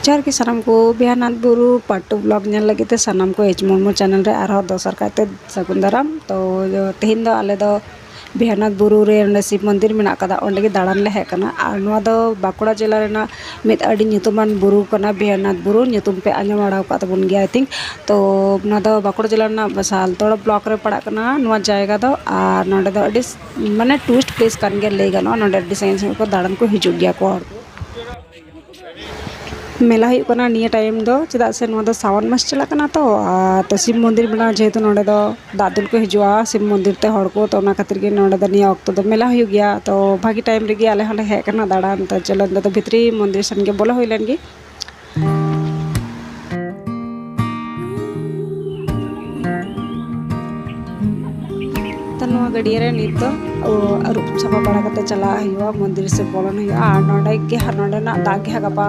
जहर की सानाम को बिहारनाथ बुरु पार्ट 2 ब्लॉग नेल लगे ते सानाम को एच मुर्मू चैनल रे आरो दोसर काते सगुन दाराम। तो तेहिन दो आले दो बिहारनाथ बुरु रे ओंडे शिव मंदिर मेना कदा ओंडे गे दाड़ान ले हेज कना। आर नोआ दो बांकुड़ा जिला रेना मिद अडी ᱧᱩᱛᱩᱢᱟᱱ बुरु कना बिहारनाथ बुरु ᱧᱩᱛᱩᱢ पे आंजम बाड़ा का तबन गया आई थिंक। तो नोआ दो बांकुड़ा जिला रेना सालतोड़ ब्लॉक रे पड़ा कना नोआ जायगा दो। आर नोंडे दो अडी माने टूरिस्ट प्लेस कान गे लई गानो। नोंडे अडी साइंस को दाड़ान को हिजुग गया को मेला होना निया टाइम दो चेदा से नोआ दो सावन मास चला कना। तो शिव मंदिर बना जेहेतु नोंडे दो दाग दुल को हिजुआ शिव मंदिर ते हड़ को। तो ओना खातिर के नोंडे दो निया ऑक्टो दो मेला हो गया। तो भागी टाइम रे आले हले हेज कना दाड़ान। तो चलो तो भितरी मंदिर सन के बोला होइलेन गे। तो नोआ गड़िया रे नित दो अरुप साफा बाड़ा कते चला हुआ मंदिर से बोलन हुआ। आर नोंडे के नोंडे ना दाग के गपा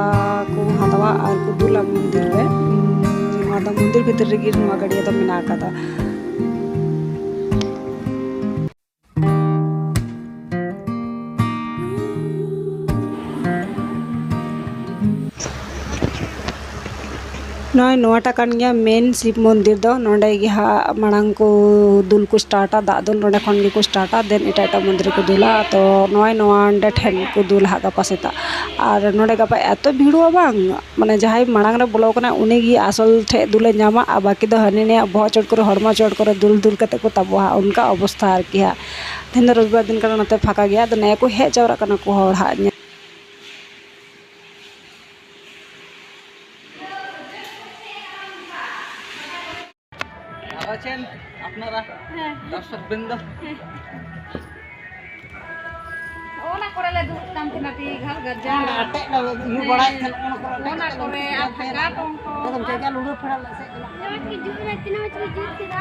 को हतवा आर को दुला मंदिर रे नोआ दो मंदिर भीतर रे गिर नोआ गड़िया दो मेना कादा। नॉय नोटा कान गया मेन शिव मंदिर दो नोंडे गे हा मांग को दुल को स्टार्टा दा दुल नोंडे खन गे को स्टार्टा देन एटा एटा मंदिर को दुला। तो नॉय नोआ अंडे ठेन को दुल हा गपा सेता। आर नोंडे गपा एतो भिड़ो बांग माने जहाई मांग रे बोलो कना उनी गी असल ठे दुले नामा। आ बाकी दो हने ने बह चोट करे हरमा चोट करे दुल दुल कते को तबवा उनका अवस्था आर की हा। तेन रविवार दिन का नते फाका गया। तो नया को हे जावरा कना को हड़ हा আছেন আপনারা দর্শকবৃন্দ ওনা করেলে দুটাম তিনাটি ঘর গজ্জা আটে ইউ বড়াই খেল ওনা করে আফাগা টংকো একদম জায়গা লুড়ে ফেরাল আছে কি জুত না তিনা মত জুত দিরা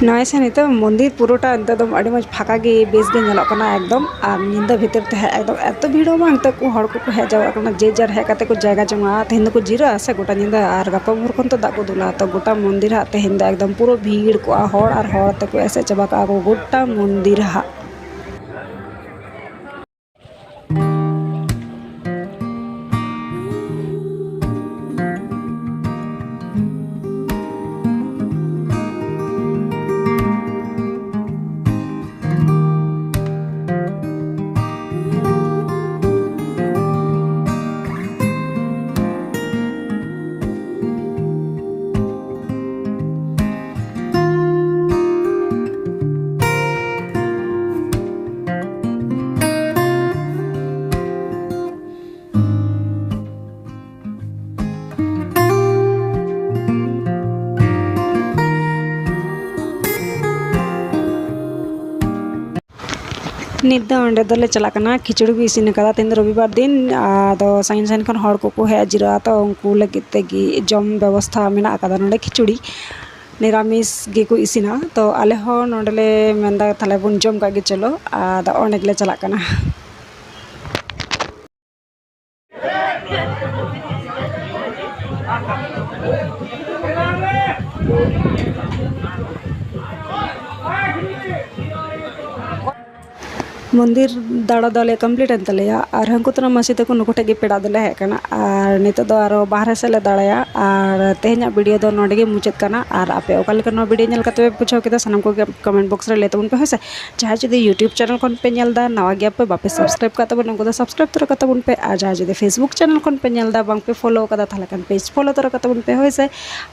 नॉय से नित मंदिर पुरोटा एकदम अड़ी मज फाका गे बेस गे नेलो कना एकदम। आर निंदा भीतर ते एकदम एत भीड़ो बांग त को हड़ को हेज जावा कना जे जार हे कते को जायगा जमा तेहिन को जीरा से गोटा निंदा। आर गपा भोर खन तो दाग को दुला तो गोटा मंदिर हा तेहिन दा एकदम पूरा भीड़ को हड़ आर हड़ ते को ऐसे चबा का गोटा मंदिर हा। नित अंडे दले चलाकना खिचड़ी को इसिन कदा तेन रविवार दिन। तो साइन साइन खन हड़ को हेज जिरा तो उनको लगित तेगी जम व्यवस्था मेना कदा नोंडे खिचड़ी निरामिष गे को इसिना। तो आले हो नोंडले मेंदा थाले बन जम का गे चलो आदा ओंडे गले चलाकना। मंदिर दाड़ा दले कमप्लीट एन तलेया। और हंकुतना मसी तक नुकुटे गे पेड़ा दले हेज कना। और नित दो आरो बाहर से ले दाड़ाया। और तेहना वीडियो दो नोंडे गे मुचाद कना। और आपे ओका लेका नो वीडियो नेल कते पूछो केदा सानाम को कमेंट बॉक्स रे ले तबन पे होसे। जहां जदि यूट्यूब चैनल कोन पे नेलदा नवा गे पे बापे सब्सक्राइब कते बन उनको सब्सक्राइब तर कते बन पे। और जहां जदि फेसबुक चैनल कोन पे नेलदा बांग पे फॉलो कदा थाले कान पेज फॉलो तर कते बन पे होसे।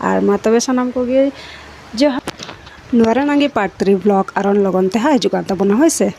और मा तबे सानाम को गे जो नुआरा नांगे पार्ट 3 ब्लॉग आरन लगन ते हाजुकान तबन होसे।